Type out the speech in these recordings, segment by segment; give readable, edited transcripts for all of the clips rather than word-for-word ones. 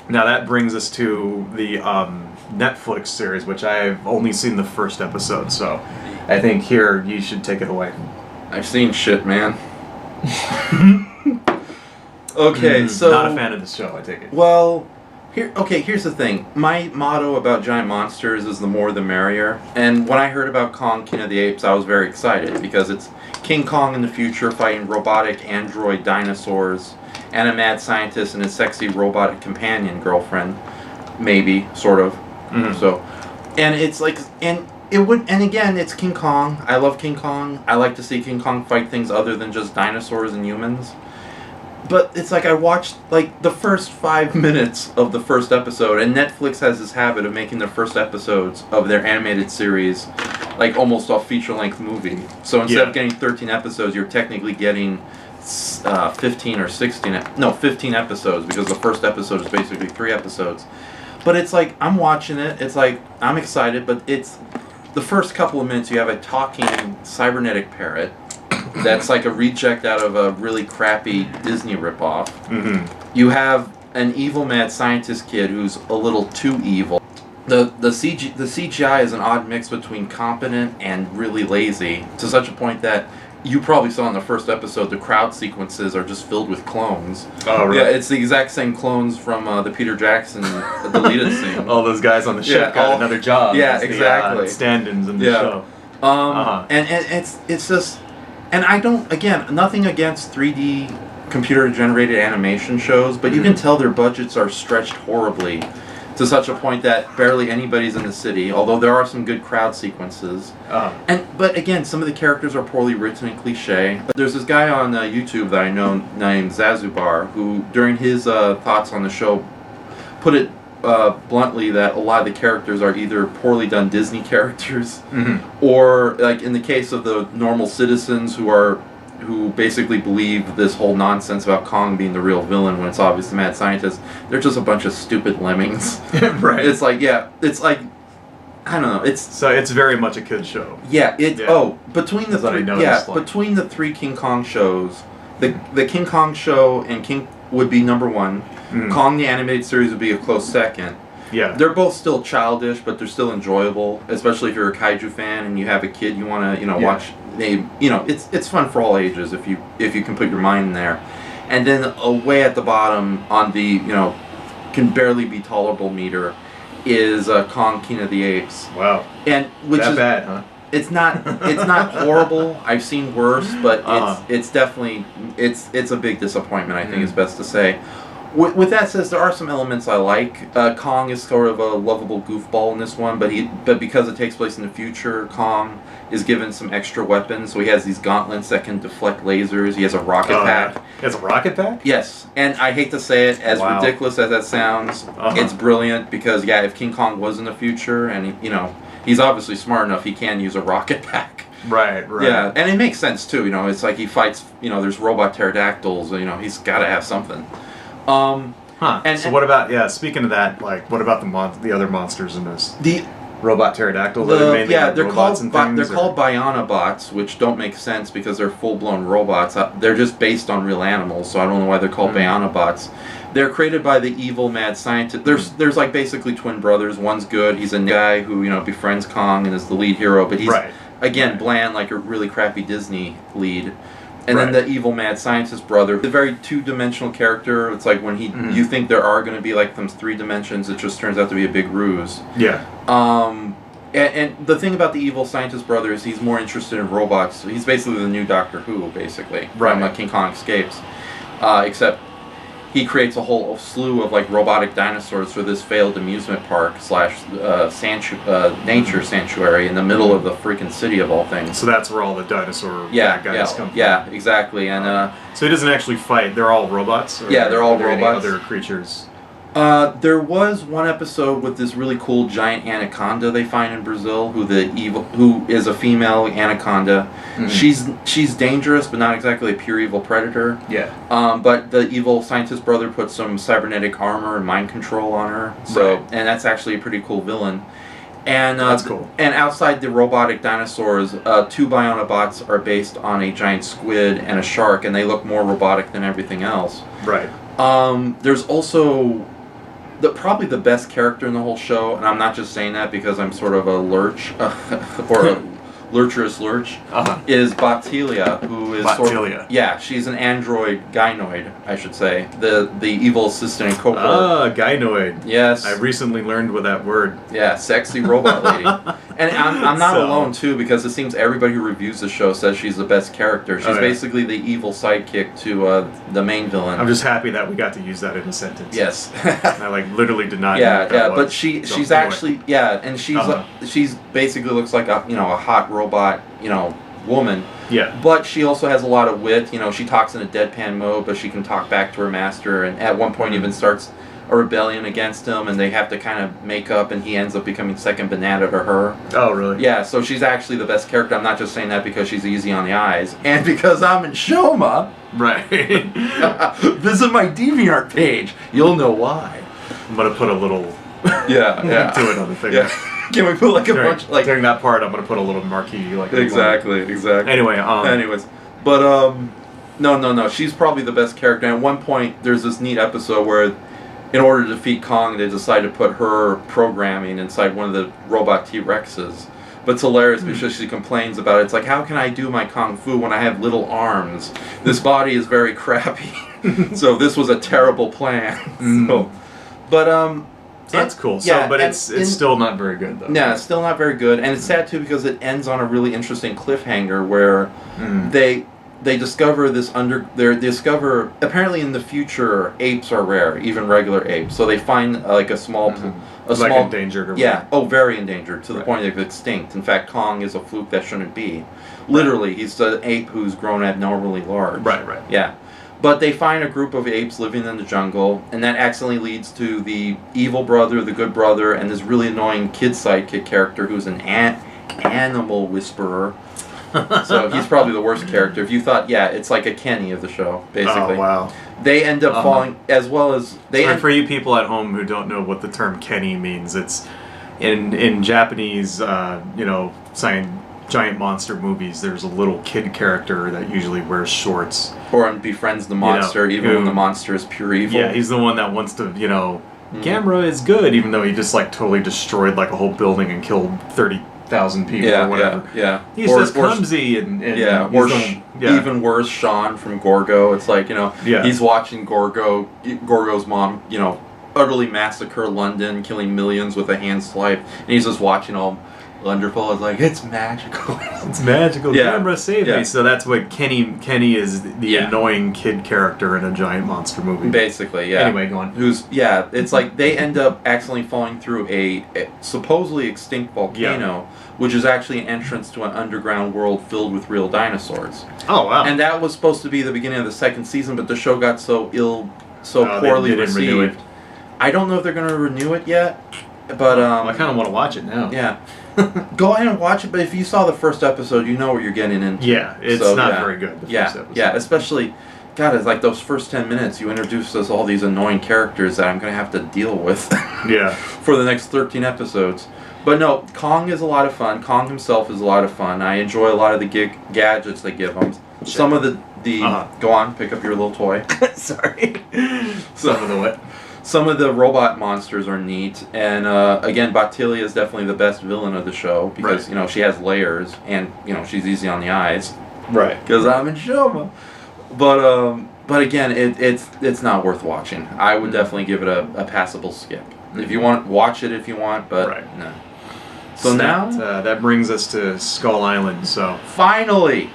Now that brings us to the Netflix series, which I've only seen the first episode, so I think here you should take it away. I've seen shit, man. Okay, so... Not a fan of the show, I take it. Well, here's the thing. My motto about giant monsters is the more the merrier. And when I heard about Kong, King of the Apes, I was very excited because it's King Kong in the future fighting robotic android dinosaurs and a mad scientist and his sexy robotic companion girlfriend, maybe, sort of. Mm-hmm. So, and it's like, and again, it's King Kong. I love King Kong. I like to see King Kong fight things other than just dinosaurs and humans. But it's like I watched like the first 5 minutes of the first episode, and Netflix has this habit of making the first episodes of their animated series like almost a feature-length movie. So instead of getting 13 episodes, you're technically getting 15 episodes, because the first episode is basically 3 episodes. But it's like, I'm watching it, it's like, I'm excited, but it's, the first couple of minutes you have a talking cybernetic parrot that's like a reject out of a really crappy Disney ripoff. Mm-hmm. You have an evil mad scientist kid who's a little too evil. The CGI is an odd mix between competent and really lazy, to such a point that you probably saw in the first episode the crowd sequences are just filled with clones. Oh, right. Yeah, it's the exact same clones from the Peter Jackson deleted scene. All those guys on the ship got another job. Yeah, exactly. The stand-ins in the show. And it's just, and I don't, again, nothing against 3D computer-generated animation shows, but you can tell their budgets are stretched horribly, to such a point that barely anybody's in the city, although there are some good crowd sequences. But again, some of the characters are poorly written and cliche. There's this guy on YouTube that I know named Zazubar, who during his thoughts on the show put it bluntly that a lot of the characters are either poorly done Disney characters, or like in the case of the normal citizens who basically believe this whole nonsense about Kong being the real villain when it's obvious the mad scientist, they're just a bunch of stupid lemmings. Right. It's like, I don't know. So it's very much a kid's show. Between the 3 King Kong shows, the King Kong show and King would be number 1. Mm-hmm. Kong the animated series would be a close second. Yeah. They're both still childish, but they're still enjoyable, especially if you're a kaiju fan and you have a kid you want to, watch. It's fun for all ages if you can put your mind in there. And then way at the bottom on the, can barely be tolerable meter is Kong King of the Apes. Wow. And which that is bad, huh? It's not horrible. I've seen worse, but it's definitely it's a big disappointment, I think is best to say. With that said, there are some elements I like. Kong is sort of a lovable goofball in this one, but because it takes place in the future, Kong is given some extra weapons. So he has these gauntlets that can deflect lasers. He has a rocket pack. Yeah. He has a rocket pack? Yes. And I hate to say it, as ridiculous as that sounds, it's brilliant because, if King Kong was in the future and, he's obviously smart enough, he can use a rocket pack. Right. Yeah, and it makes sense, too. It's like he fights, there's robot pterodactyls, he's got to have something. So what about, speaking of that, like, what about the other monsters in this? The robot pterodactyl? They're called Bionobots, which don't make sense because they're full-blown robots. They're just based on real animals, so I don't know why they're called Bionobots. They're created by the evil mad scientist. There's like basically twin brothers. One's good. He's a guy who, befriends Kong and is the lead hero, but he's, again, bland, like a really crappy Disney lead. And then the evil mad scientist brother, the very two-dimensional character. It's like when you think there are going to be like some 3 dimensions, it just turns out to be a big ruse. Yeah. And the thing about the evil scientist brother is he's more interested in robots. He's basically the new Doctor Who, basically, from King Kong Escapes. Except he creates a whole slew of like robotic dinosaurs for this failed amusement park / nature sanctuary in the middle of the freaking city of all things. So that's where all the dinosaur guys come from. Yeah, exactly. And so he doesn't actually fight. They're all robots. They're all robots. Any other creatures? There was one episode with this really cool giant anaconda they find in Brazil, who is a female anaconda. Mm-hmm. She's dangerous, but not exactly a pure evil predator. Yeah. But the evil scientist brother put some cybernetic armor and mind control on her. So, Right. and that's actually a pretty cool villain. And That's cool. And outside the robotic dinosaurs, 2 Bionobots are based on a giant squid and a shark, and they look more robotic than everything else. Right. There's also probably the best character in the whole show, and I'm not just saying that because I'm sort of a lurch or a lurcherous lurch, is Bactelia, who is Bactelia. she's an android gynoid, I should say, the evil assistant in Coco. Gynoid. Yes. I recently learned with that word. Yeah, sexy robot lady. And I'm not alone, too, because it seems everybody who reviews the show says she's the best character. She's basically the evil sidekick to the main villain. I'm just happy that we got to use that in a sentence. Yes. I literally did not know what that was. But she's actually, and she's basically looks like a hot robot, woman. Yeah. But she also has a lot of wit. She talks in a deadpan mode, but she can talk back to her master, and at one point even starts a rebellion against him, and they have to kind of make up, and he ends up becoming second banana to her. Oh, really? Yeah, so she's actually the best character. I'm not just saying that because she's easy on the eyes, and because I'm in Shoma. Right. Visit my DeviantArt page. You'll know why. I'm going to put a little to it on the thing. Yeah. Can we put like a bunch like during that part? I'm going to put a little marquee exactly. Anyway, anyways, but no, she's probably the best character. And at one point, there's this neat episode where, in order to defeat Kong, they decide to put her programming inside one of the robot T-Rexes. But it's hilarious because she complains about it. It's like, how can I do my Kung Fu when I have little arms? This body is very crappy. So this was a terrible plan. So that's cool. Yeah, but it's still not very good, though. Yeah, it's still not very good. And it's sad, too, because it ends on a really interesting cliffhanger where they discover apparently in the future apes are rare, even regular apes. So they find like a small endangered. Very endangered to the point of extinct. In fact, Kong is a fluke that shouldn't be. Literally, he's an ape who's grown abnormally large. Right. Yeah. But they find a group of apes living in the jungle, and that accidentally leads to the evil brother, the good brother, and this really annoying kid sidekick character who's an animal whisperer. So he's probably the worst character. If you thought, it's like a Kenny of the show, basically. Oh, wow. They end up falling, as well as... For you people at home who don't know what the term Kenny means, it's in Japanese, giant monster movies, there's a little kid character that usually wears shorts. Or befriends the monster, even when the monster is pure evil. Yeah, he's the one that wants to, Gamera is good, even though he just, totally destroyed, a whole building and killed 30,000 people or whatever. Yeah. He's just clumsy and even worse, Sean from Gorgo. It's like, he's watching Gorgo's mom, utterly massacre London, killing millions with a hand swipe, and he's just watching all wonderful. It's like, it's magical. It's magical. Gamera saved me. So that's what Kenny is, the annoying kid character in a giant monster movie. Basically, yeah. Anyway, go on. It's like they end up accidentally falling through a supposedly extinct volcano, which is actually an entrance to an underground world filled with real dinosaurs. Oh, wow. And that was supposed to be the beginning of the second season, but the show got so poorly received. Renew it. I don't know if they're going to renew it yet, but I kind of want to watch it now. Yeah. Go ahead and watch it, but if you saw the first episode, you know what you're getting into. Yeah, it's not very good, the first episode. Yeah, especially, God, it's like those first 10 minutes, you introduced us all these annoying characters that I'm going to have to deal with for the next 13 episodes. But no, Kong is a lot of fun. Kong himself is a lot of fun. I enjoy a lot of the gadgets they give him. Some of the go on, pick up your little toy. Sorry. Some of the what? Some of the robot monsters are neat, and again, Bactelia is definitely the best villain of the show because she has layers, and she's easy on the eyes. Right. Because I'm in Shoma. But again, it's not worth watching. I would definitely give it a passable skip. If you want, watch it if you want, but no. So now that brings us to Skull Island. So finally,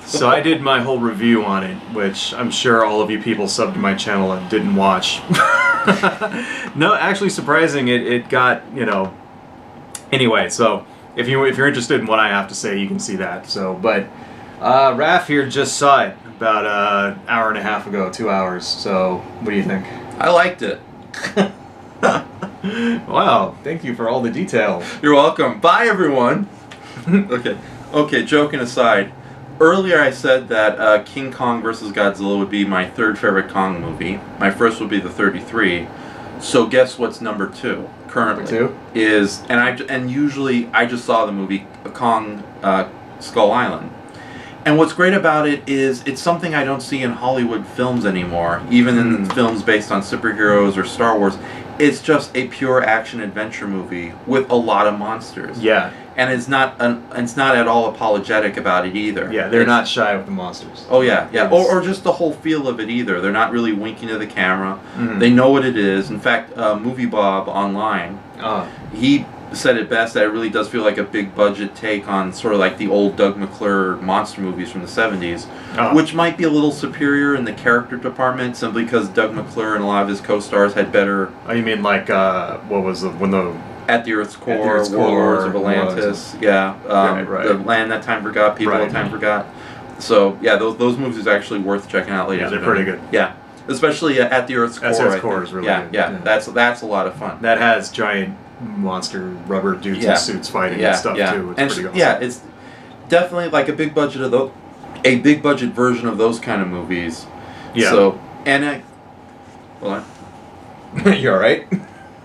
so I did my whole review on it, which I'm sure all of you people subbed to my channel and didn't watch. No, actually, surprising, it got Anyway, so if you're interested in what I have to say, you can see that. So, but Raph here just saw it about an hour and a half ago, 2 hours. So, what do you think? I liked it. Wow, thank you for all the detail. You're welcome. Bye, everyone. Okay, joking aside. Earlier I said that King Kong vs. Godzilla would be my third favorite Kong movie. My first would be the 33. So guess what's number 2 currently? Number 2? Is, and usually I just saw the movie Kong Skull Island. And what's great about it is it's something I don't see in Hollywood films anymore, even in films based on superheroes or Star Wars. It's just a pure action adventure movie with a lot of monsters. Yeah. And it's not at all apologetic about it either. Yeah, they're not shy with the monsters. Oh yeah. Or just the whole feel of it either. They're not really winking to the camera. Mm-hmm. They know what it is. In fact, Movie Bob online, he said it best that it really does feel like a big budget take on sort of like the old Doug McClure monster movies from the 70s, which might be a little superior in the character department simply because Doug McClure and a lot of his co-stars had better... Oh, you mean like, what was the... when the... At the Earth's Core, Warlords of Atlantis, right. The Land That Time Forgot, People That Time Forgot. So, yeah, those movies are actually worth checking out later. Yeah, they're pretty good. Yeah, especially At the Earth's Core. At the Earth's Core is really good. Yeah, that's a lot of fun. That has giant monster rubber dudes in suits fighting and stuff too. It's pretty awesome. Yeah, it's definitely like a big budget version of those kind of movies. Yeah. So, hold on. You alright?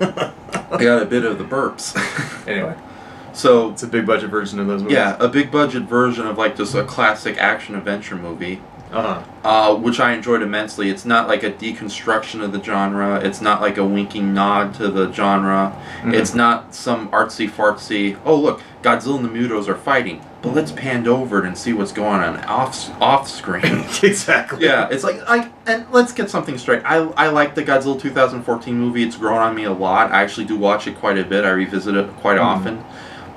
I got a bit of the burps. Anyway. So it's a big budget version of those movies? Yeah, a big budget version of like just a classic action adventure movie. Which I enjoyed immensely. It's not like a deconstruction of the genre. It's not like a winking nod to the genre. Mm-hmm. It's not some artsy-fartsy, oh look, Godzilla and the Mutos are fighting, but let's pan over it and see what's going on off screen. Exactly. Yeah, it's like, and let's get something straight. I like the Godzilla 2014 movie. It's grown on me a lot. I actually do watch it quite a bit. I revisit it quite often.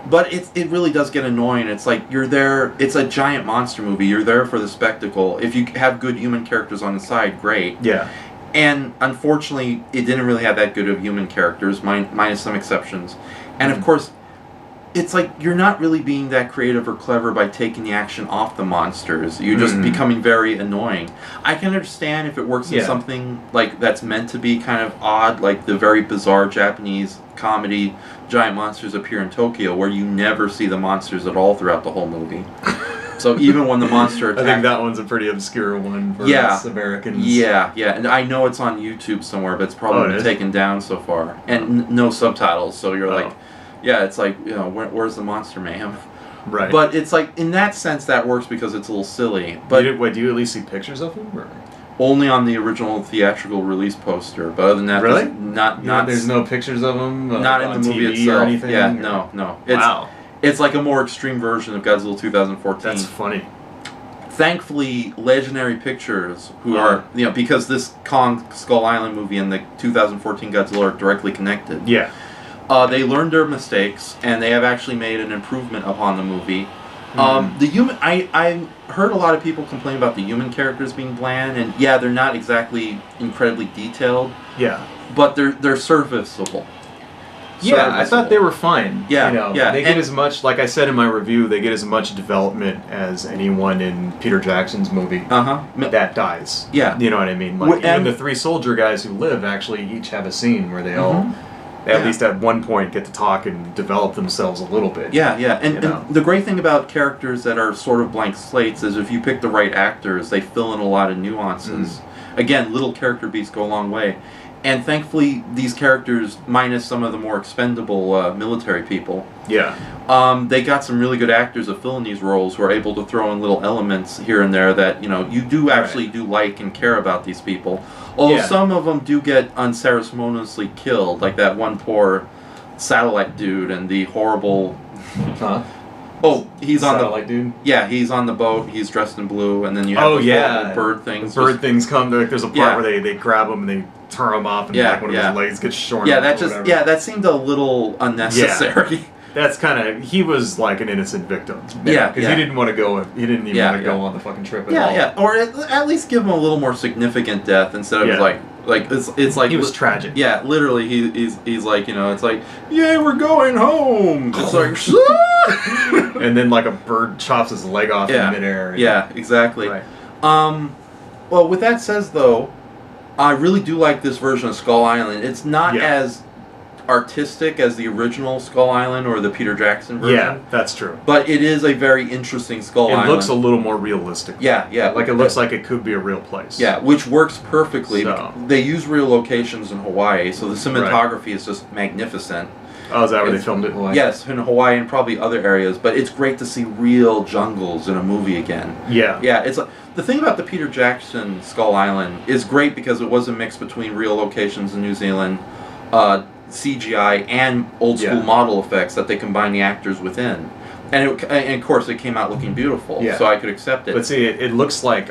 But it really does get annoying. It's like you're there. It's a giant monster movie. You're there for the spectacle. If you have good human characters on the side, great. Yeah. And unfortunately, it didn't really have that good of human characters, minus some exceptions. And of course, it's like you're not really being that creative or clever by taking the action off the monsters. You're just becoming very annoying. I can understand if it works in something like that's meant to be kind of odd, like the very bizarre Japanese comedy Giant Monsters Appear in Tokyo, where you never see the monsters at all throughout the whole movie. So even when the monster attacks... I think that one's a pretty obscure one for us Americans. Yeah, and I know it's on YouTube somewhere, but it's probably been taken down so far. And no subtitles, so you're like... Yeah, it's like, you know, where's the monster mayhem? Right. But it's like, in that sense, that works because it's a little silly. But do you at least see pictures of them? Or? Only on the original theatrical release poster. But other than that, really? Not there's no pictures of them? Not in the movie TV itself. Or anything? Yeah, or? No. Wow. It's like a more extreme version of Godzilla 2014. That's funny. Thankfully, Legendary Pictures, who are, you know, because this Kong Skull Island movie and the 2014 Godzilla are directly connected. Yeah. They learned their mistakes, and they have actually made an improvement upon the movie. The human, I heard a lot of people complain about the human characters being bland, and yeah, they're not exactly incredibly detailed. Yeah. But they're serviceable. Yeah, I thought they were fine. Yeah, you know, yeah. They get as much, like I said in my review, they get as much development as anyone in Peter Jackson's movie that dies. Yeah. You know what I mean? Like, even the 3 soldier guys who live actually each have a scene where they all... at least at one point get to talk and develop themselves a little bit. Yeah. And the great thing about characters that are sort of blank slates is if you pick the right actors, they fill in a lot of nuances. Again, little character beats go a long way. And thankfully, these characters, minus some of the more expendable military people, they got some really good actors to fill in these roles who are able to throw in little elements here and there that, you know, you do actually do like and care about these people. Although some of them do get unceremoniously killed, like that one poor satellite dude and the horrible... Oh, he's on the... Satellite dude? Yeah, he's on the boat, he's dressed in blue, and then you have the bird things. The bird things come, there's a part where they grab him and they turn him off and like one of his legs gets shorn off that seemed a little unnecessary. Yeah. That's kind of, he was like an innocent victim. Because he didn't want to go, he didn't even want to go on the fucking trip at all. Yeah, or at least give him a little more significant death instead of like it's like... He was tragic. Yeah, literally, he's like, you know, it's like, yay, we're going home! It's like, and then like a bird chops his leg off in midair. Yeah, exactly. Right. Well, with that said, though, I really do like this version of Skull Island. It's not Yeah. as artistic as the original Skull Island or the Peter Jackson version. Yeah, that's true. But it is a very interesting Skull Island. It looks a little more realistic. Yeah, yeah. Like it looks like it could be a real place. Yeah, which works perfectly. So. They use real locations in Hawaii, so the cinematography is just magnificent. Oh, is that where they filmed it in Hawaii? Yes, in Hawaii and probably other areas. But it's great to see real jungles in a movie again. Yeah. Yeah, it's like the thing about the Peter Jackson Skull Island is great because it was a mix between real locations in New Zealand, CGI, and old school model effects that they combine the actors within. And of course, it came out looking beautiful, so I could accept it. But see, it looks like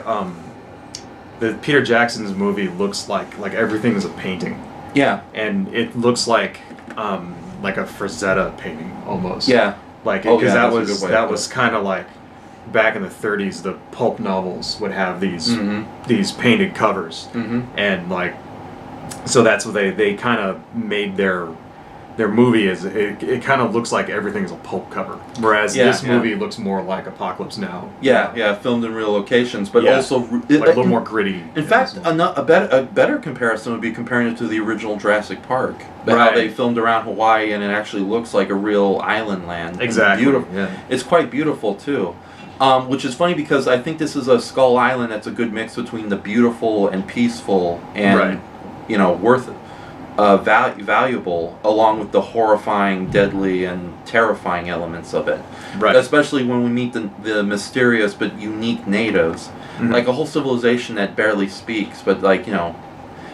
the Peter Jackson's movie looks like everything is a painting. Yeah. And it looks like a Frazetta painting almost. Yeah. Like because that was kind of like back in the 30s, the pulp novels would have these painted covers, and like so that's what they kind of made their movie is it kind of looks like everything's a pulp cover, whereas this movie looks more like Apocalypse Now. Yeah, filmed in real locations, but also like a little more gritty. In fact, a better comparison would be comparing it to the original Jurassic Park. How they filmed around Hawaii, and it actually looks like a real island land. Exactly. Beautiful. Yeah. It's quite beautiful too. Which is funny because I think this is a Skull Island that's a good mix between the beautiful and peaceful and valuable, along with the horrifying, deadly, and terrifying elements of it. Right. Especially when we meet the mysterious but unique natives, like a whole civilization that barely speaks, but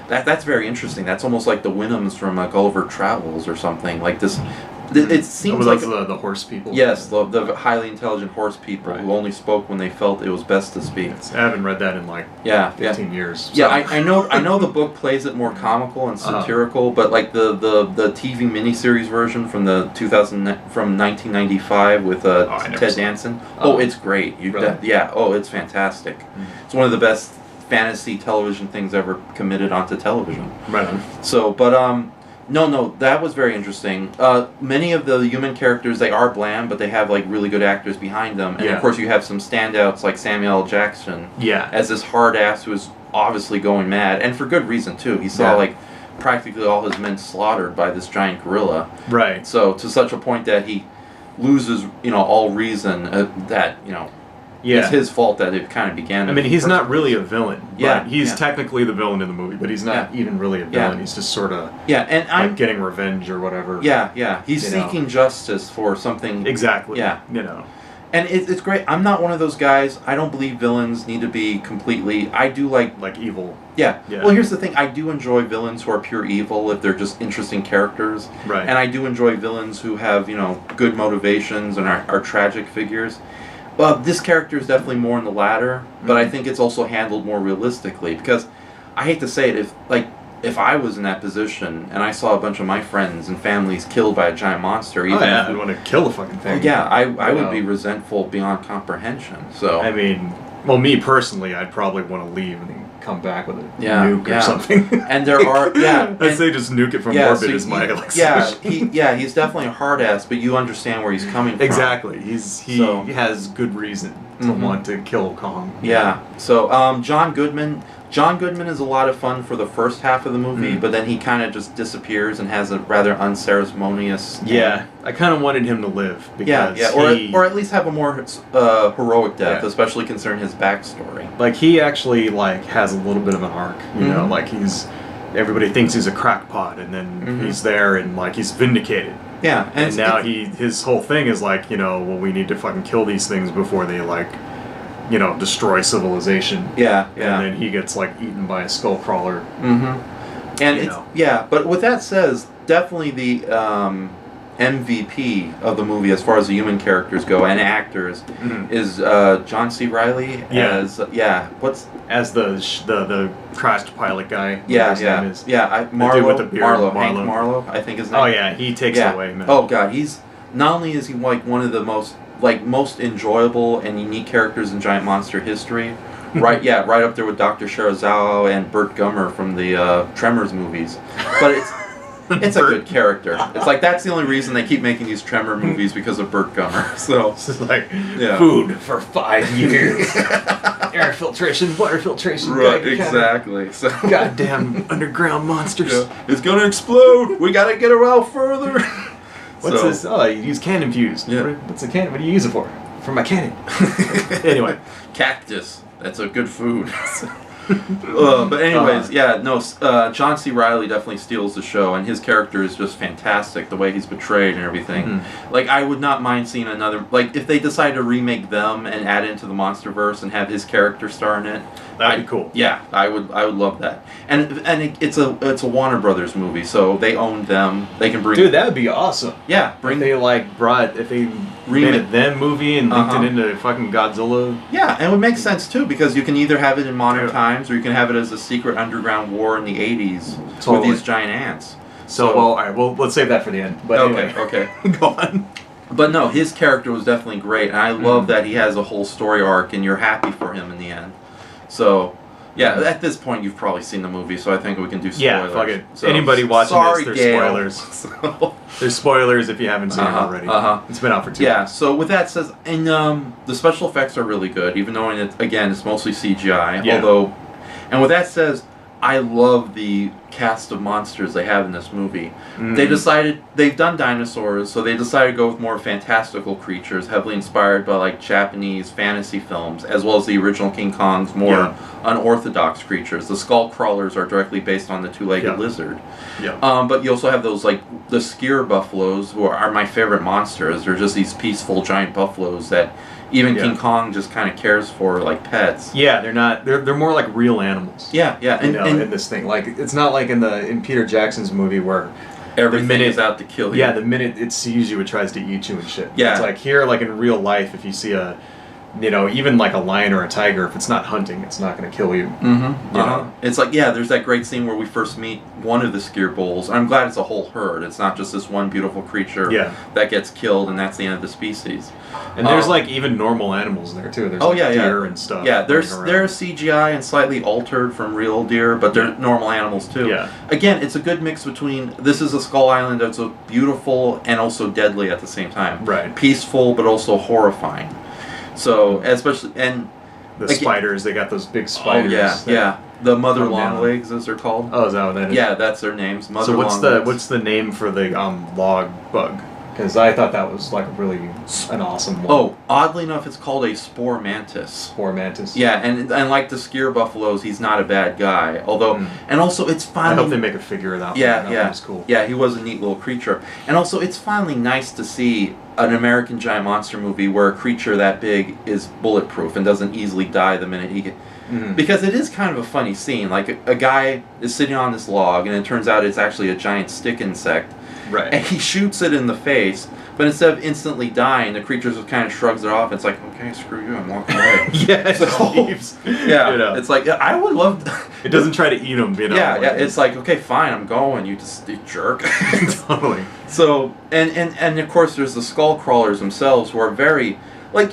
that's very interesting. That's almost like the Winhams from Gulliver Travels or something like this. It seems like the horse people. Yes, the highly intelligent horse people who only spoke when they felt it was best to speak. Yes, I haven't read that in 15 years. So. Yeah, I know the book plays it more comical and satirical, but like the TV miniseries version from 1995 with Ted Danson. It's great. It's fantastic. It's one of the best fantasy television things ever committed onto television. Right. So, but No, that was very interesting. Many of the human characters, they are bland, but they have like really good actors behind them. And of course you have some standouts like Samuel L. Jackson as this hard ass who is obviously going mad, and for good reason too. He saw like practically all his men slaughtered by this giant gorilla. Right. So to such a point that he loses, all reason it's his fault that it kind of began. I mean, he's not really a villain. He's technically the villain in the movie, but he's not even really a villain. He's just sort of I'm getting revenge or whatever. He's seeking justice for something. Exactly. And it's great. I'm not one of those guys. I don't believe villains need to be completely. I do like evil. Yeah. Well, here's the thing. I do enjoy villains who are pure evil if they're just interesting characters. Right. And I do enjoy villains who have good motivations and are tragic figures. This character is definitely more in the latter, but I think it's also handled more realistically because I hate to say it, if I was in that position and I saw a bunch of my friends and families killed by a giant monster, I'd want to kill the fucking thing. I would be resentful beyond comprehension. So I mean, me personally, I'd probably want to leave and come back with a nuke or something. And there are I'd say just nuke it from orbit is my he's definitely a hard ass, but you understand where he's coming from. Exactly. He has good reason to want to kill Kong. Yeah. So John Goodman is a lot of fun for the first half of the movie, but then he kind of just disappears and has a rather unceremonious. I kind of wanted him to live because or at least have a more heroic death, especially considering his backstory. Like he actually has a little bit of an arc, you know, like everybody thinks he's a crackpot, and then he's there and he's vindicated. Yeah, and now his whole thing is we need to fucking kill these things before they destroy civilization. And then he gets eaten by a skull crawler. And but with that says, definitely the MVP of the movie as far as the human characters go and actors is John C. Reilly as the crashed pilot guy. His name is. Marlowe with the beard. Hank Marlowe, I think his name. Oh yeah, he takes it away, man. Oh god, he's not only is he one of the most enjoyable and unique characters in giant monster history. Right up there with Dr. Shirazawa and Burt Gummer from the Tremors movies. But It's a good character. It's like that's the only reason they keep making these Tremor movies because of Burt Gummer. So This is like food for 5 years. Air filtration, water filtration. Right, exactly. So goddamn underground monsters. Yeah. It's gonna explode. We gotta get her out further. What's this? Oh, you use cannon fuse. Yeah. What's a cannon? What do you use it for? For my cannon. Anyway. Cactus. That's a good food. But anyways, John C. Reilly definitely steals the show, and his character is just fantastic. The way he's portrayed and everything. Mm-hmm. Like, I would not mind seeing another. Like, if they decide to remake them and add into the MonsterVerse and have his character star in it, that'd be cool. Yeah, I would love that. And it's a Warner Brothers movie, so they own them. They can bring. Dude, that would be awesome. Yeah, if they made a them movie and linked it into fucking Godzilla. Yeah, and it would make sense too, because you can either have it in modern times or you can have it as a secret underground war in the 80s with these giant ants. So well, all right, well, let's save that for the end. But okay. Go on. But no, his character was definitely great, and I love that he has a whole story arc, and you're happy for him in the end. So, yeah, at this point you've probably seen the movie, so I think we can do spoilers. Yeah, fuck it. So, anybody watching this, there's Gail. spoilers. There's spoilers if you haven't seen it already. It's been out for 2 years. So with that said, and the special effects are really good, even though it's mostly CGI. Yeah. Although, and with that says, I love the cast of monsters they have in this movie. They've done dinosaurs, so they decided to go with more fantastical creatures, heavily inspired by like Japanese fantasy films, as well as the original King Kong's more unorthodox creatures. The skull crawlers are directly based on the two-legged lizard. Yeah. But you also have those like the skyr buffaloes, who are my favorite monsters. They're just these peaceful giant buffaloes that even King Kong just kind of cares for, like pets. Yeah, they're not. They're more like real animals. Yeah, and in this thing, like it's not like in Peter Jackson's movie where everything is out to kill you. Yeah, the minute it sees you, it tries to eat you and shit. Yeah, it's like here, like in real life, if you see even like a lion or a tiger, if it's not hunting, it's not going to kill you. Mm-hmm. You know? It's like, there's that great scene where we first meet one of the skyr bulls. I'm glad it's a whole herd. It's not just this one beautiful creature that gets killed and that's the end of the species. And there's like even normal animals there too. There's deer and stuff. Yeah, they're CGI and slightly altered from real deer, but they're normal animals too. Yeah. Again, it's a good mix between, this is a Skull Island that's so beautiful and also deadly at the same time. Right. Peaceful but also horrifying. So, especially, and the spiders, they got those big spiders. Oh yeah. The mother longlegs, as they're called. Oh, is that what that is? Yeah, that's their names. Mother so what's the name for the log bug? Because I thought that was like really an awesome one. Oh, oddly enough, it's called a spore mantis. Spore mantis. Yeah, and like the skyr buffaloes, he's not a bad guy. Although, and also it's finally. I hope they make a figure of that. That was cool. Yeah, he was a neat little creature, and also it's finally nice to see an American giant monster movie where a creature that big is bulletproof and doesn't easily die the minute he gets. Because it is kind of a funny scene. Like a guy is sitting on this log, and it turns out it's actually a giant stick insect. Right. And he shoots it in the face, but instead of instantly dying, the creature just kind of shrugs it off. It's like, okay, screw you, I'm walking away. It's like, I would love. It doesn't try to eat him, it's like, okay, fine, I'm going. You jerk. Totally. So, and of course, there's the skull crawlers themselves, who are very, like,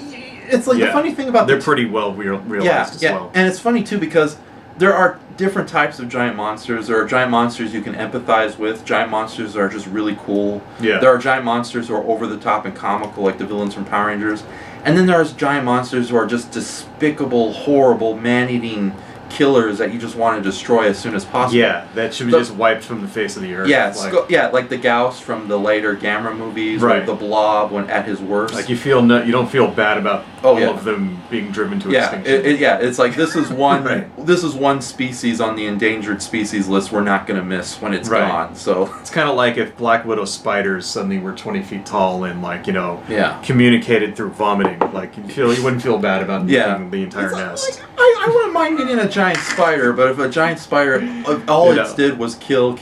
it's like the funny thing about they're pretty well realized as well. And it's funny too because there are different types of giant monsters. There are giant monsters you can empathize with. Giant monsters that are just really cool. Yeah. There are giant monsters who are over the top and comical, like the villains from Power Rangers. And then there's giant monsters who are just despicable, horrible, man-eating killers that you just want to destroy as soon as possible. Yeah, that should be just wiped from the face of the earth. Yeah, like the Gauss from the later Gamera movies, or the Blob when at his worst. Like you don't feel bad about all of them being driven to extinction. It's like this is one this is one species on the endangered species list we're not going to miss when it's gone. So it's kind of like if Black Widow spiders suddenly were 20 feet tall and communicated through vomiting. Like you wouldn't feel bad about eating the entire nest. Like, I wouldn't mind eating a giant spider, but if a giant spider, all it did was kill,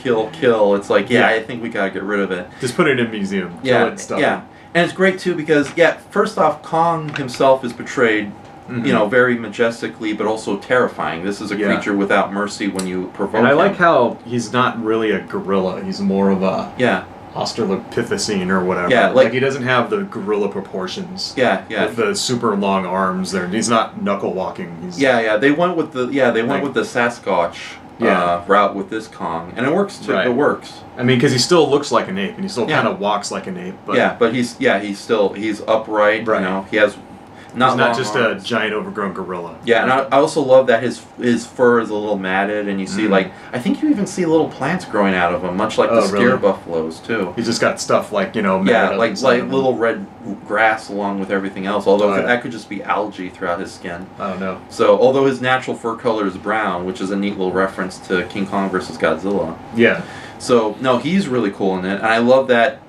it's like, I think we gotta get rid of it. Just put it in a museum. Kill it, stuff. And it's great too because, first off, Kong himself is portrayed, very majestically, but also terrifying. This is a creature without mercy when you provoke him. And I like how he's not really a gorilla. He's more of a Australopithecine or whatever. Yeah, like he doesn't have the gorilla proportions. With the super long arms there. He's not knuckle walking. They went with the with the Sasquatch route with this Kong, and it works too. Right. It works. I mean, because he still looks like an ape, and he still kind of walks like an ape. But but he's upright. Right. You know, he has he's not long just arms. a giant overgrown gorilla. Yeah, and I also love that his fur is a little matted, and you see I think you even see little plants growing out of him, much like the steer buffaloes too. He's just got stuff like matted like little red grass along with everything else. Although that could just be algae throughout his skin. I don't know. So although his natural fur color is brown, which is a neat little reference to King Kong versus Godzilla. Yeah. So no, he's really cool in it, and I love that.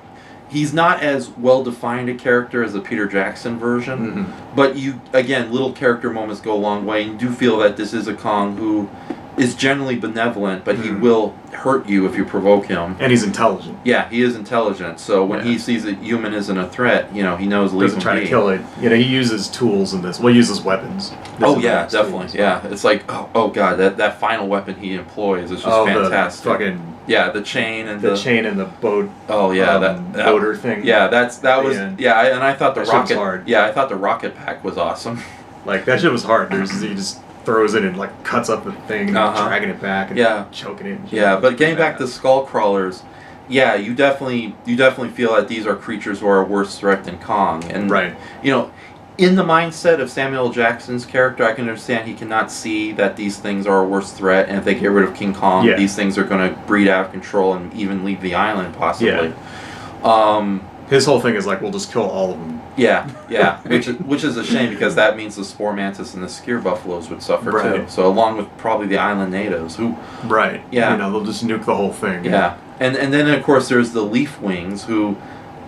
He's not as well defined a character as the Peter Jackson version, but little character moments go a long way, and you do feel that this is a Kong who is generally benevolent, but he will hurt you if you provoke him. And he's intelligent. Yeah, he is intelligent. So when he sees a human isn't a threat, he knows to leave him be. Doesn't try to kill it. He uses tools in this. Well, he uses weapons. Definitely. Yeah, it's like oh god, that final weapon he employs is just fantastic. The fucking the chain and the chain and the boat. Oh yeah, that motor thing. Yeah, that was end. and I thought the that rocket. Hard. Yeah, I thought the rocket pack was awesome. Like that shit was hard. He just throws it and like cuts up the thing, dragging it back and choking it. Yeah, but getting back to skull crawlers, you definitely feel that these are creatures who are a worse threat than Kong, and in the mindset of Samuel L. Jackson's character, I can understand he cannot see that these things are a worse threat, and if they get rid of King Kong, these things are going to breed out of control and even leave the island, possibly. Yeah. His whole thing is like, we'll just kill all of them. Yeah, which is a shame, because that means the spore mantis and the skewer buffaloes would suffer too. So along with probably the island natives who... Right. Yeah. They'll just nuke the whole thing. Yeah. And then, of course, there's the leaf wings, who...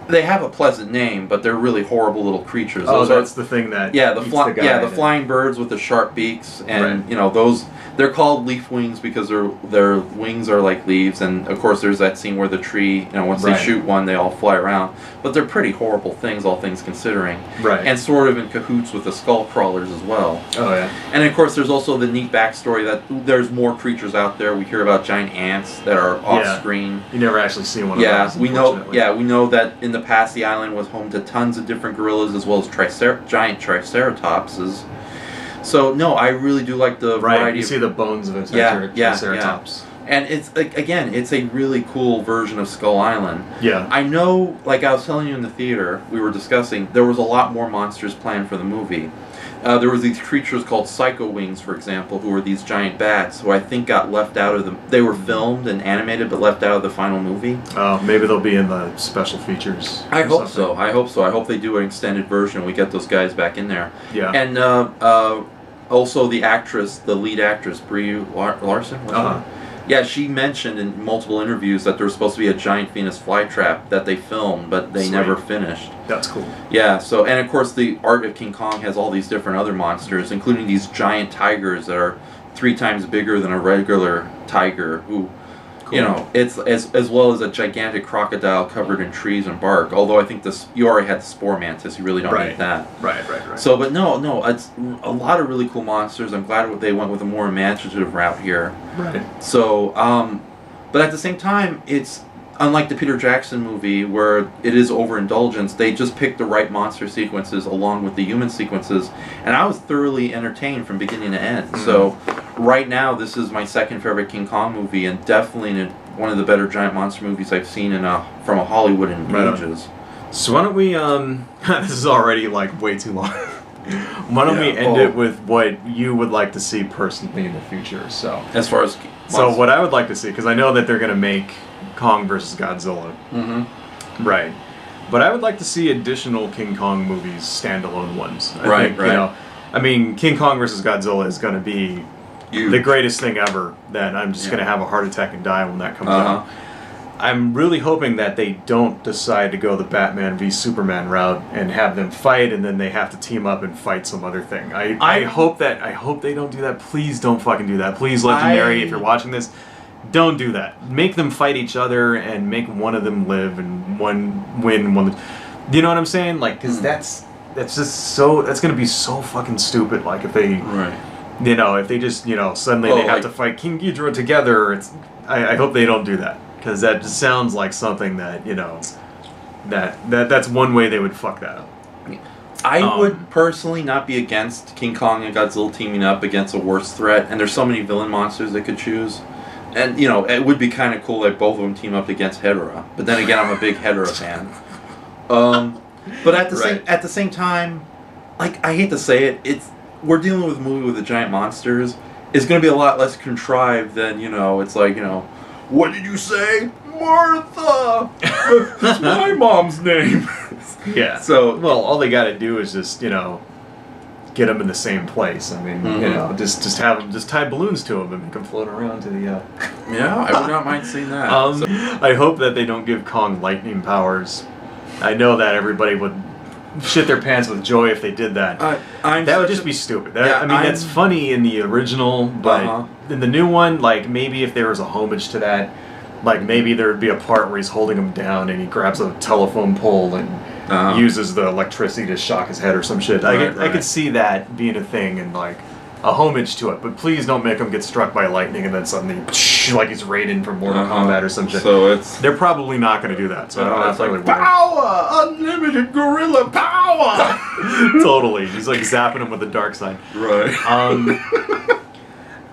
They have a pleasant name, but they're really horrible little creatures. That's the thing that the flying birds with the sharp beaks, and those they're called leaf wings because their wings are like leaves, and of course there's that scene where the tree, once they shoot one, they all fly around. But they're pretty horrible things, all things considering. Right. And sort of in cahoots with the skull crawlers as well. Oh yeah. And of course there's also the neat backstory that there's more creatures out there. We hear about giant ants that are off screen. You never actually see one of those. We know that in the past the island was home to tons of different gorillas as well as giant triceratopses. So no, I really do like the variety. You see the bones of a triceratops. And it's it's a really cool version of Skull Island. Yeah. I know, like I was telling you in the theater, we were discussing, there was a lot more monsters planned for the movie. There was these creatures called psycho wings, for example, who were these giant bats who I think got left out of the... They were filmed and animated but left out of the final movie. Oh, maybe they'll be in the special features. I hope so. I hope they do an extended version and we get those guys back in there. Yeah. And also the lead actress, Brie Larson, yeah, she mentioned in multiple interviews that there was supposed to be a giant Venus flytrap that they filmed, but they never finished. That's cool. Yeah, so, and of course the Art of King Kong has all these different other monsters, including these giant tigers that are 3 times bigger than a regular tiger, who, it's as well as a gigantic crocodile covered in trees and bark, although I think you already had the spore mantis, you really don't need that. Right. So, but no, it's a lot of really cool monsters. I'm glad they went with a more imaginative route here. Right. So, but at the same time, it's unlike the Peter Jackson movie where it is overindulgence. They just picked the right monster sequences along with the human sequences, and I was thoroughly entertained from beginning to end. So right now, this is my second favorite King Kong movie, and definitely one of the better giant monster movies I've seen from a Hollywood in ages. So why don't we this is already like way too long. Why don't we end it with what you would like to see personally in the future? So as far as what I would like to see, because I know that they're going to make Kong versus Godzilla. Right. But I would like to see additional King Kong movies, standalone ones. I think, I mean, King Kong versus Godzilla is going to be the greatest thing ever, that I'm just going to have a heart attack and die when that comes out. I'm really hoping that they don't decide to go the Batman v Superman route and have them fight, and then they have to team up and fight some other thing. I hope they don't do that. Please don't fucking do that. Please, Legendary, if you're watching this, don't do that. Make them fight each other and make one of them live and one win, one. You know what I'm saying? Like, because that's just so. That's gonna be so fucking stupid. Like if they, if they just suddenly they have to fight King Ghidorah together. I hope they don't do that, because that just sounds like something that that's one way they would fuck that up. I would personally not be against King Kong and Godzilla teaming up against a worse threat, and there's so many villain monsters they could choose. And, you know, it would be kind of cool if both of them team up against Hedorah. But then again, I'm a big Hedorah fan. But at the same time, like, I hate to say it, we're dealing with a movie with the giant monsters. It's going to be a lot less contrived than, you know, it's like, you know, what did you say? Martha! That's my mom's name. Yeah. So, well, all they got to do is just, you know, get them in the same place. I mean, you know, just have them, just tie balloons to them and make them float around to the. Yeah, I would not mind seeing that. I hope that they don't give Kong lightning powers. I know that everybody would shit their pants with joy if they did that. That would just be stupid. I mean, that's funny in the original, but in the new one, like, maybe if there was a homage to that, like, maybe there would be a part where he's holding him down and he grabs a telephone pole and uses the electricity to shock his head or some shit. I could see that being a thing and, like, a homage to it. But please don't make him get struck by lightning and then suddenly, like he's Raiden from Mortal Kombat or some shit. So they're probably not going to do that. So I don't have to really worry. Power! Unlimited gorilla power! Totally. He's like zapping him with the dark side. Right.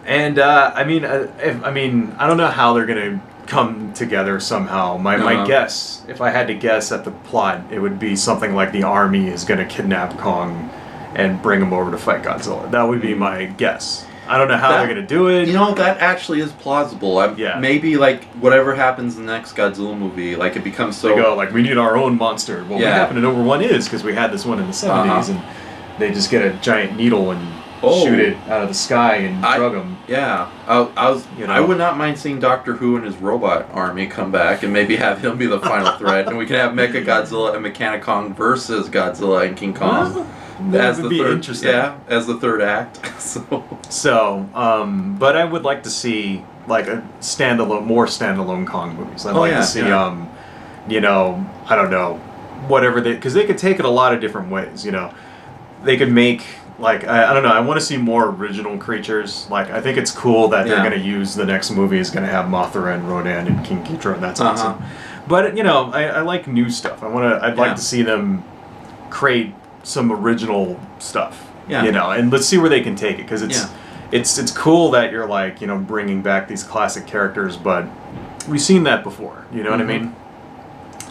And I mean, I don't know how they're going to come together somehow. My guess, if I had to guess at the plot, it would be something like the army is going to kidnap Kong and bring him over to fight Godzilla. That would be my guess. I don't know how they're going to do it. You know, that actually is plausible. Maybe, like, whatever happens in the next Godzilla movie, like, it becomes so... They go, like, we need our own monster. Well, we happen to know where one is, because we had this one in the 70s, and they just get a giant needle and shoot it out of the sky and drug him. Yeah. I would not mind seeing Doctor Who and his robot army come back and maybe have him be the final threat, and we can have Mecha Godzilla and Mechanicon versus Godzilla and King Kong. That would be interesting. Yeah, as the third act. But I would like to see, like, more standalone Kong movies. I'd like to see, you know, I don't know, whatever because they could take it a lot of different ways, you know. They could make, like, I don't know, I want to see more original creatures. Like, I think it's cool that they're going to use, the next movie is going to have Mothra and Rodan and King Ghidorah, and that's awesome. But, you know, I like new stuff. I'd like to see them create some original stuff, you know, and let's see where they can take it, because it's cool that you're, like, you know, bringing back these classic characters, but we've seen that before, you know what I mean?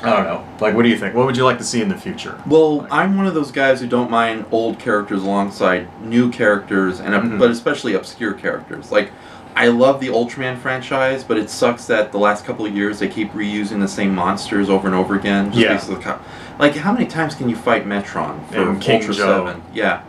I don't know. Like, what do you think? What would you like to see in the future? Well, I'm one of those guys who don't mind old characters alongside new characters, and but especially obscure characters. Like, I love the Ultraman franchise, but it sucks that the last couple of years they keep reusing the same monsters over and over again. Like, how many times can you fight Metron for Ultra 7? Yeah.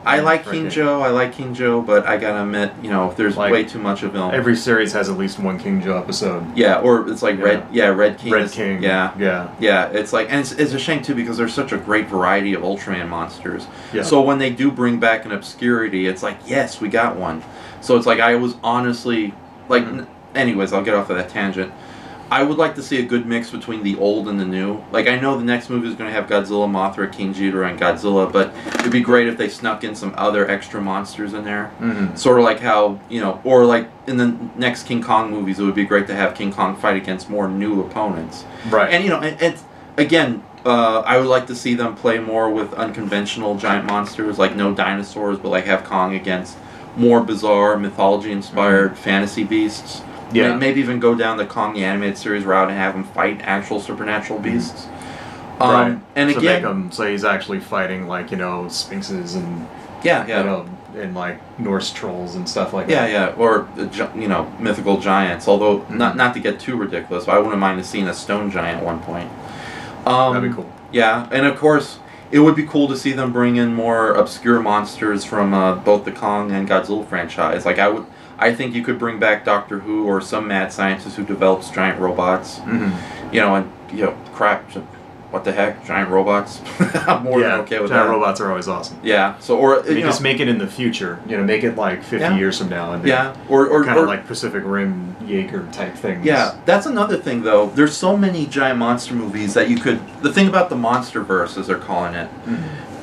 I like King Joe, but I gotta admit, you know, there's way too much of him. Every series has at least one King Joe episode. Yeah, or it's like Red King. Red King. Yeah, it's like, and it's a shame too, because there's such a great variety of Ultraman monsters. Yeah. So when they do bring back an obscurity, it's like, yes, we got one. So it's like, I was honestly, like, anyways, I'll get off of that tangent. I would like to see a good mix between the old and the new. Like, I know the next movie is going to have Godzilla, Mothra, King Ghidorah, and Godzilla, but it'd be great if they snuck in some other extra monsters in there. Sort of like how, you know, or like in the next King Kong movies, it would be great to have King Kong fight against more new opponents. Right. And, you know, it's, again, I would like to see them play more with unconventional giant monsters, like no dinosaurs, but like have Kong against more bizarre, mythology-inspired fantasy beasts. Yeah. Maybe even go down the Kong the Animated Series route and have him fight actual supernatural beasts. Right. And so again, make him, so he's actually fighting, like, you know, sphinxes and you know, and like Norse trolls and stuff like that. Or you know, mythical giants. Although not to get too ridiculous, but I wouldn't mind seeing a stone giant at one point. That'd be cool. Yeah, and of course, it would be cool to see them bring in more obscure monsters from both the Kong and Godzilla franchise. Like, I think you could bring back Doctor Who or some mad scientist who develops giant robots. You know, and, you know, crap, what the heck, giant robots? I'm more than okay with that. Giant robots are always awesome. Yeah, so, or, you know, just make it in the future, you know, make it like 50 years from now. And or kind of like Pacific Rim Jaeger type things. Yeah, that's another thing, though. There's so many giant monster movies that you could, the thing about the MonsterVerse, as they're calling it,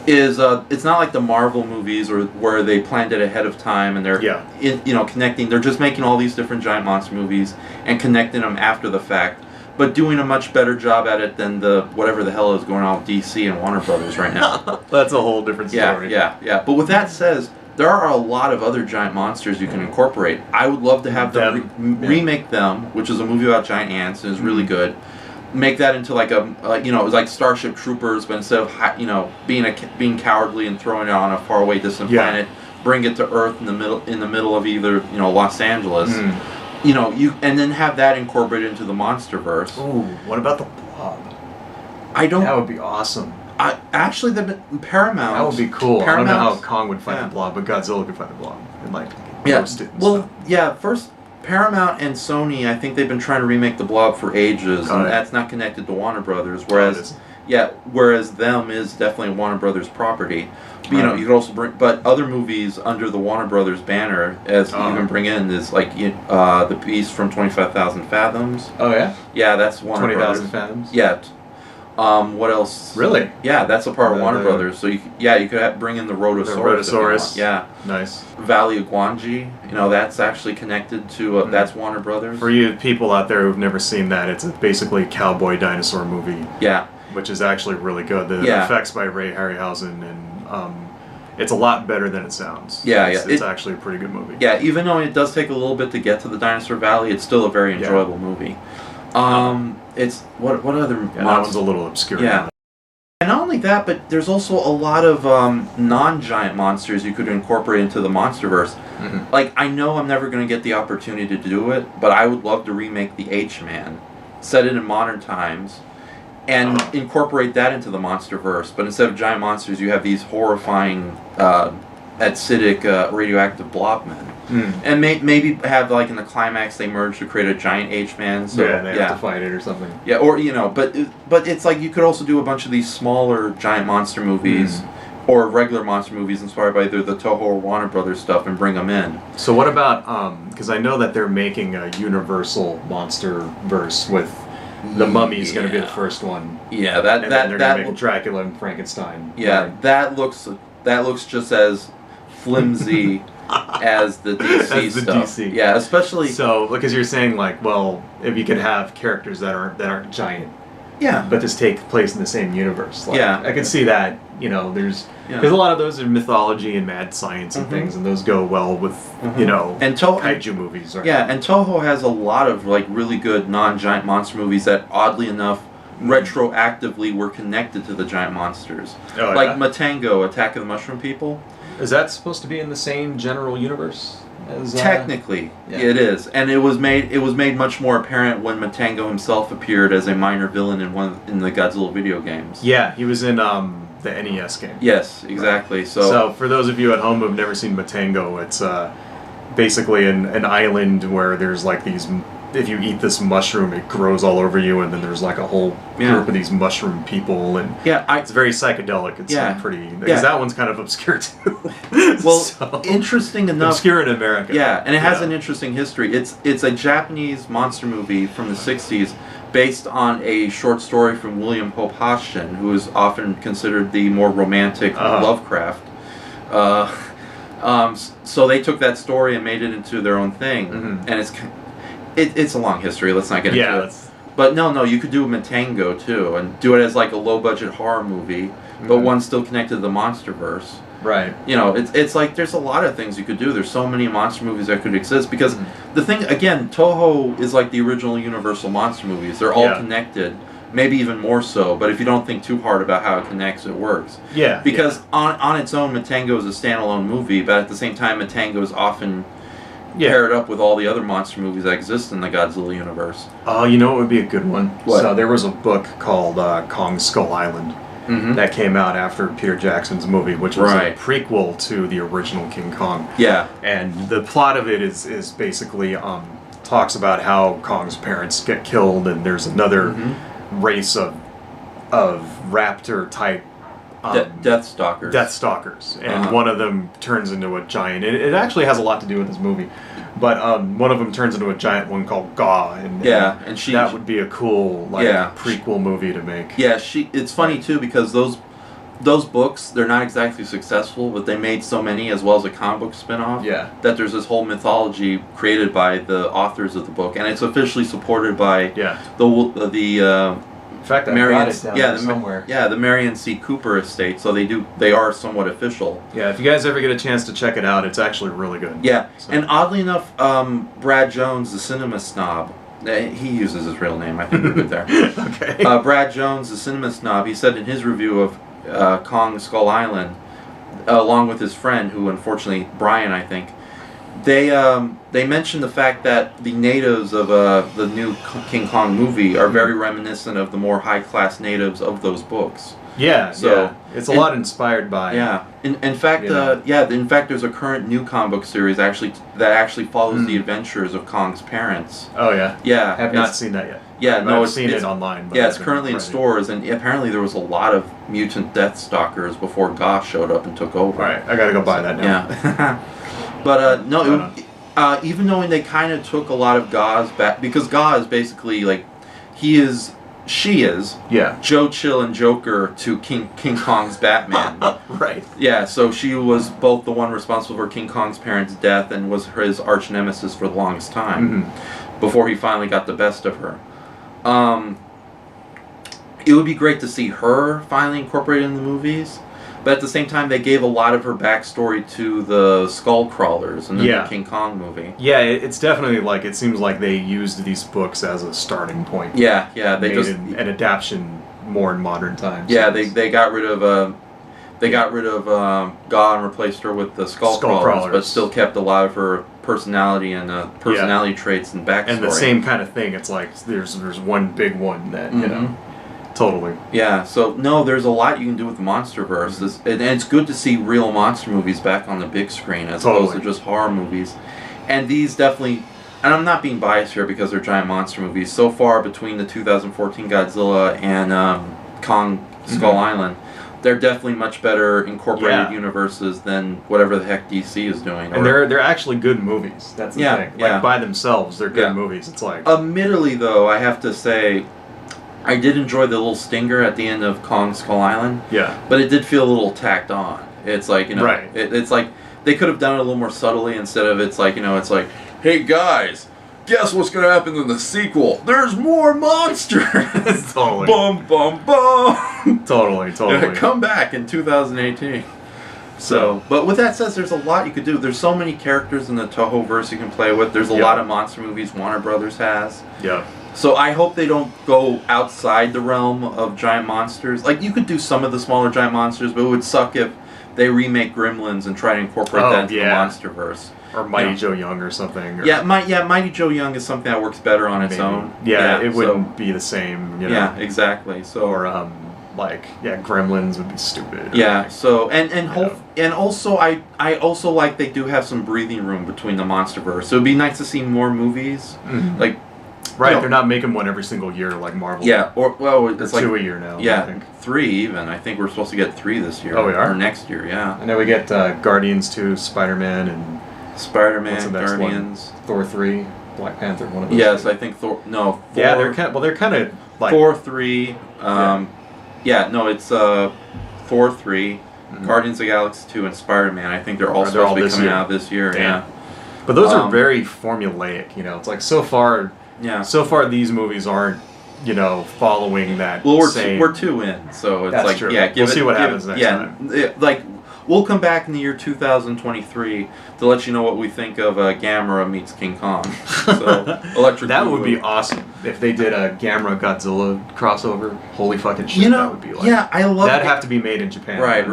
is it's not like the Marvel movies or where they planned it ahead of time and they're you know, connecting. They're just making all these different giant monster movies and connecting them after the fact, but doing a much better job at it than the whatever the hell is going on with DC and Warner Brothers right now. That's a whole different story. Yeah. But with that said, there are a lot of other giant monsters you can incorporate. I would love to have them remake them, which is a movie about giant ants and is really good. Make that into like a it was like Starship Troopers, but instead of being cowardly and throwing it on a faraway distant planet, bring it to Earth in the middle of either Los Angeles. And then have that incorporated into the MonsterVerse. Ooh, what about the Blob? That would be awesome. Actually, the Paramount. That would be cool. I don't know how Kong would fight the Blob, but Godzilla could fight the Blob and roast it. First Paramount and Sony, I think they've been trying to remake the Blob for ages, and that's not connected to Warner Brothers. Whereas them is definitely a Warner Brothers property. But, you could also but other movies under the Warner Brothers banner, as you can bring in, is like the Beast from 25,000 Fathoms. Oh yeah. Yeah, that's Warner 20,000 Fathoms. Yeah. What else? Really? Yeah, that's a part of Warner Brothers. So you could bring in the Rhodosaurus. The Rhodosaurus. Yeah. Nice. Valley of Guanji. That's actually connected to that's Warner Brothers. For you people out there who've never seen that, it's basically a cowboy dinosaur movie. Yeah. Which is actually really good. The effects by Ray Harryhausen, and it's a lot better than it sounds. It's actually a pretty good movie. Yeah, even though it does take a little bit to get to the Dinosaur Valley, it's still a very enjoyable movie. It's what other? That one's a little obscure. Yeah. And not only that, but there's also a lot of non-giant monsters you could incorporate into the MonsterVerse. Mm-hmm. Like, I know I'm never going to get the opportunity to do it, but I would love to remake the H-Man, set it in modern times, and incorporate that into the MonsterVerse. But instead of giant monsters, you have these horrifying, acidic, radioactive blobmen. And maybe have, like, in the climax, they merge to create a giant H-Man. So, they have to fight it or something. Yeah, or, but it's like you could also do a bunch of these smaller giant monster movies, or regular monster movies inspired by either the Toho or Warner Brothers stuff and bring them in. So what about, because I know that they're making a Universal MonsterVerse with the Mummy's going to be the first one. Yeah, they're going to make Dracula and Frankenstein. Yeah, that looks just as flimsy as the DC stuff. DC. Yeah, especially so because you're saying if you could have characters that aren't giant, but just take place in the same universe. I could see that. There's because a lot of those are mythology and mad science and things, and those go well with and kaiju movies. Right? Yeah, and Toho has a lot of really good non-giant monster movies that oddly enough retroactively were connected to the giant monsters. Matango, Attack of the Mushroom People. Is that supposed to be in the same general universe? Technically, it is, and it was made much more apparent when Matango himself appeared as a minor villain in the Godzilla video games. Yeah, he was in the NES game. Yes, exactly. Right. So for those of you at home who've never seen Matango, it's basically an island where there's these. If you eat this mushroom, it grows all over you, and then there's a whole group of these mushroom people, and it's very psychedelic. It's pretty because that one's kind of obscure too. Well, interesting enough, obscure in America. Yeah, and it has an interesting history. It's a Japanese monster movie from the '60s, based on a short story from William Hope Hodgson, who is often considered the more romantic Lovecraft. So they took that story and made it into their own thing, and it's a long history. Let's not get into it. But no, you could do Matango too, and do it as a low-budget horror movie, but one still connected to the MonsterVerse. Right. It's there's a lot of things you could do. There's so many monster movies that could exist because the thing again, Toho is like the original Universal monster movies. They're all connected, maybe even more so. But if you don't think too hard about how it connects, it works. Yeah. Because on its own, Matango is a standalone movie, but at the same time, Matango is often paired up with all the other monster movies that exist in the Godzilla universe. Oh, you know what would be a good one? What? So there was a book called Kong Skull Island that came out after Peter Jackson's movie, which was a prequel to the original King Kong. Yeah. And the plot of it is basically talks about how Kong's parents get killed, and there's another race of raptor type Death Stalkers, and one of them turns into a giant. It actually has a lot to do with this movie, but one of them turns into a giant one called Ga, and that would be a cool prequel movie to make. Yeah, it's funny too because those books, they're not exactly successful, but they made so many as well as a comic book spin-off that there's this whole mythology created by the authors of the book, and it's officially supported by the In fact, I got it down there somewhere. The Marion C. Cooper estate. So they are somewhat official. Yeah, if you guys ever get a chance to check it out, it's actually really good. Yeah, so. And oddly enough, Brad Jones, the cinema snob, he uses his real name. I think we're good there. Okay. Brad Jones, the cinema snob, he said in his review of Kong Skull Island, along with his friend, who unfortunately Brian, I think, they mentioned the fact that the natives of the new King Kong movie are very reminiscent of the more high-class natives of those books. Yeah, so it's a lot inspired by. Yeah, in fact, there's a current new comic book series that actually follows the adventures of Kong's parents. Oh yeah. Yeah, I have not seen that yet. Yeah, I've seen it online. But it's currently in stores, and apparently there was a lot of mutant Death Stalkers before Goss showed up and took over. All right, I gotta go buy that now. Yeah. But even though they kind of took a lot of Goss back, because Goss basically she is Joe Chill and Joker to King Kong's Batman. Right. Yeah, so she was both the one responsible for King Kong's parents' death and was his arch nemesis for the longest time, before he finally got the best of her. It would be great to see her finally incorporated in the movies. But at the same time, they gave a lot of her backstory to the Skull Crawlers in the King Kong movie. Yeah, it's definitely it seems like they used these books as a starting point. Yeah, they made an adaptation more in modern times. Yeah, they got rid of Gaw and replaced her with the Skull Crawlers, but still kept a lot of her personality and personality traits and backstory. And the same kind of thing. It's like there's one big one that you know. Totally. Yeah, so there's a lot you can do with the MonsterVerse, and it's good to see real monster movies back on the big screen as opposed to just horror movies. And these definitely, and I'm not being biased here because they're giant monster movies. So far, between the 2014 Godzilla and Kong Skull Island, they're definitely much better incorporated universes than whatever the heck DC is doing. And they're actually good movies. That's the thing. Like by themselves, they're good movies. It's like. Admittedly, though, I have to say, I did enjoy the little stinger at the end of Kong Skull Island. Yeah. But it did feel a little tacked on. It's like, it's like they could have done it a little more subtly instead of it's like, hey guys, guess what's going to happen in the sequel? There's more monsters! Totally. Bum, bum, bum! Totally. Come back in 2018. So, but with that said, there's a lot you could do. There's so many characters in the Toho-verse you can play with. There's a lot of monster movies Warner Brothers has. Yeah. So I hope they don't go outside the realm of giant monsters. Like, you could do some of the smaller giant monsters, but it would suck if they remake Gremlins and try to incorporate that into the MonsterVerse. Or Mighty Joe Young or something. Or Mighty Joe Young is something that works better on its own. Yeah, it wouldn't be the same, Yeah, exactly. So, or, Gremlins would be stupid. Yeah, so, and also, I also like they do have some breathing room between the MonsterVerse. So it'd be nice to see more movies. Like, right, they're not making one every single year like Marvel. Yeah, it's like 2 a year now. Yeah, I think. 3 even. I think we're supposed to get 3 this year. Oh, we are? Or next year, yeah. I know we get Guardians 2, Spider-Man, and... Spider-Man, Guardians. Thor 3, Black Panther, one of those. Yes, I think Thor... No, Thor... Yeah, they're kind of like... Thor 3, it's Thor 3, Guardians of the Galaxy 2, and Spider-Man. I think they're all supposed to be coming out this year, But those are very formulaic, It's like, so far these movies aren't, following that we're 2 in, so it's like, true. We'll see what happens next time. We'll come back in the year 2023 to let you know what we think of Gamera meets King Kong. So, Electric that Boogaloo. would be awesome if they did a Gamera Godzilla crossover. Holy fucking shit, that would be like. Yeah, I love that'd have to be made in Japan. Right.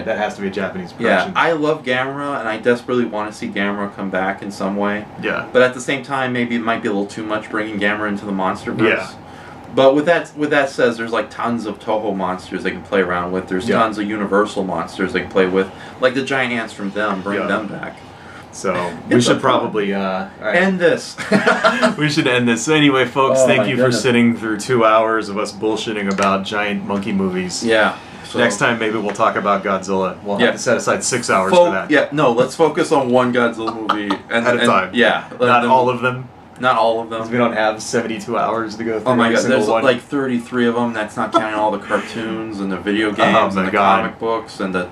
That has to be a Japanese production. Yeah, I love Gamera, and I desperately want to see Gamera come back in some way. Yeah. But at the same time, maybe it might be a little too much bringing Gamera into the MonsterVerse. Yeah. But with that said, there's like tons of Toho monsters they can play around with. There's tons of Universal monsters they can play with, like the giant ants from them. Bring them back. So we should probably end this. We should end this. So anyway, folks, thank you for sitting through 2 hours of us bullshitting about giant monkey movies. Yeah. So next time maybe we'll talk about Godzilla. We'll have to set aside 6 hours for that. Yeah. No, let's focus on one Godzilla movie at a time. Yeah. Not all of them. Not all of them. Because we don't have 72 hours to go through. Oh my god, there's one. like 33 of them. That's not counting all the cartoons and the video games and the comic books and the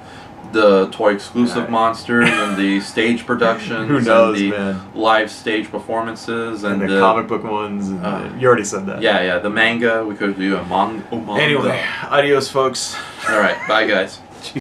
the toy exclusive Right. monsters and the stage productions. Who knows, and the man? live stage performances And and the comic book ones. And you already said that. Yeah, the manga. We could do a manga. Anyway, adios, folks. All right, bye guys.